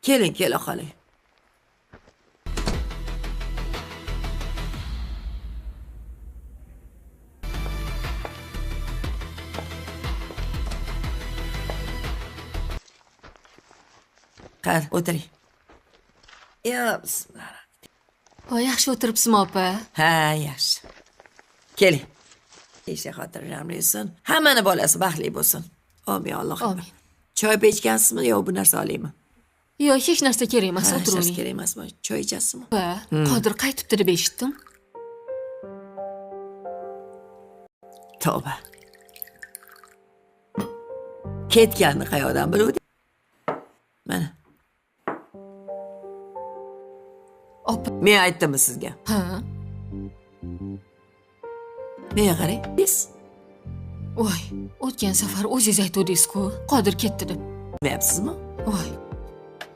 Keling, kela qoling. Qani, o'tiring. Ya, bismillah. Voy, yaxshi o'tiribsizmi, opa? Ha, yaxshi. Keling. Eshak xotirjam bo'lsin. Hammani bolasi baxtli bo'lsin. Amin, Alloh. Amin. Choy pechgansizmi yo bu narsa olaymi? Yo'q, hech narsa kerak emas, Hech narsa o'tiravering. kerak emasmi? Choy ichasizmi? Opa, Qodir qaytibdi deb eshitdim. Tavba. Ketganni qayoqdan biluvdi? Mana. Opa, Men aytdimmi sizga? ha. Menga qarang. Voy, o'tgan safar o'zingiz aytdingiz-ku, Qodir ketdi deb. Bilmayapsizmi? Voy.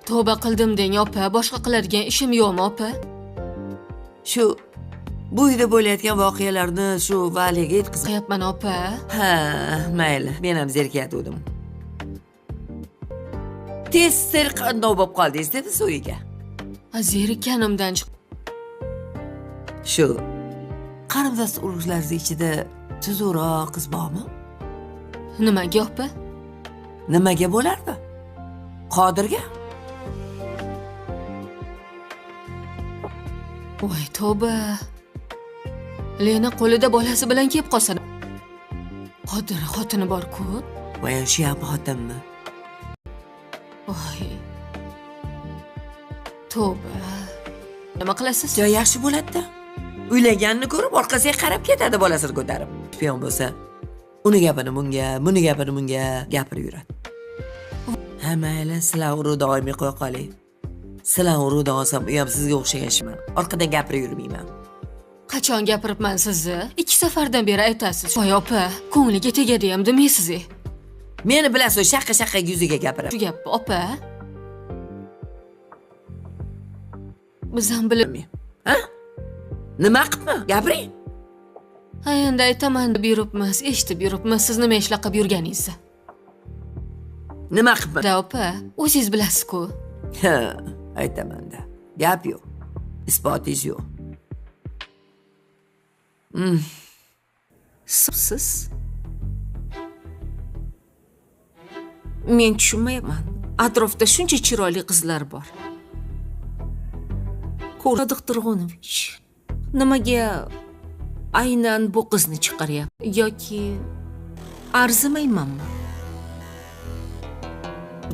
Tavba qildim deng, opa. Boshqa qiladigan ishim yo'qmi, opa? Shu bu uyda bo'layotgan voqealarni shu valiga yetkazib. Qayapman, opa. Ha, mayli. Men ham zerikatuvdim. Tez qandoq bo'lib qoldingiz dedi uyga. Zerikkanimdan Shu qarindosh urug'laringiz ichida tuzukroq qiz bormi? nimaga, opa? Nimaga bo'lardi? Qodirga? Voy, tavba. Lena qo'lida bolasi bilan kelib qolsa. Qodir xotini bor-ku. Voy, shu ham xotinmi? Voy. Tavba. Nima qilasiz? Jo yaxshi bo'ladi-da. Uylaganini ko'rib orqasiga qarab ketadi bolasini ko'tarib. Piyon bo'lsa, uni gapini bunga, buni gapini bunga gapirib yuradi. Ha, mayli, sizlar uni doimiy qo'ya qoling. Sizlar uni olsam, u ham sizga o'xshagan ishman. Orqadan gapirib yurmayman. Qachon gapiribman sizni? 2 safardan beri aytasiz. Voy, opa, ko'ngliga tegadi ham demaysiz. Meni bilasiz, shaqqa yuziga gapirib. Shu gapni, opa. Biz ham bilib. Ha? Nima qilibmi? Gapiring. Ha, endi aytaman deb yuribmiz, eshitib yuribmiz siz nima ishlar qilib yurganingizni. Nima qilibmi? Da, opa, o'zingiz bilasiz-ku. Ha, aytaman-da. Gap yo'q. Isbotingiz yo'q. Siz? Men tushunmayapman. Atrofda shuncha chiroyli qizlar bor. Ko'radiq Turg'unovich. Nimaga aynan bu qizni chiqaryapti yoki arzimaymanmi?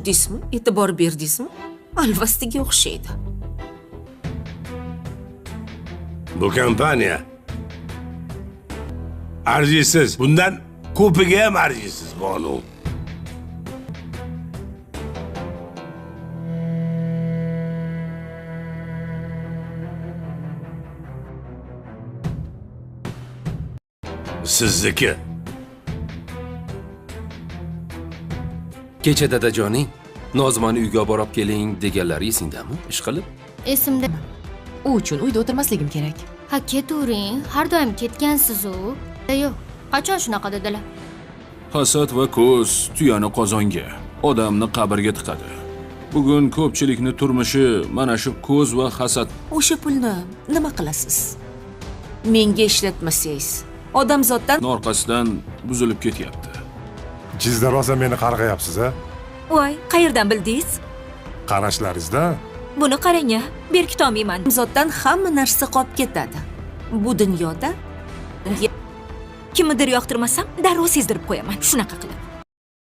Deysizmi? E'tibor berdingizmi? Alvastiga o'xshaydi. Bu kompaniya arzisiz. Bundan ko'piga ham arzisiz, Bonu. Sizniki. Kecha dadajoning Nozmani uyga borib keling deganlari esingdami? Ishqilib? Esimda. U uchun uyda o'tirmasligim kerak. Ha, ketavering. Har doim ketgansiz-u. Yo'q, qachon shunaqa dedilar? Hasad va ko'z tuyani qozonga, odamni qabrga tiqadi. Bugun ko'pchilikni turmushi mana shu ko'z va hasad. O'sha pulni nima qilasiz? Menga ishlatmasangiz, odamzoddan orqasidan buzilib ketyapti. Jizda rosa meni qarg'ayapsiz-a? Voy, qayerdan bildingiz? Qarashlaringizda. Buni qarang-a, berkit olmayman. odamzoddan hamma narsa qolib ketadi. Bu dunyoda Kimnidir yoqtirmasam, darrov sezdirib qo'yaman. Shunaqa qilib.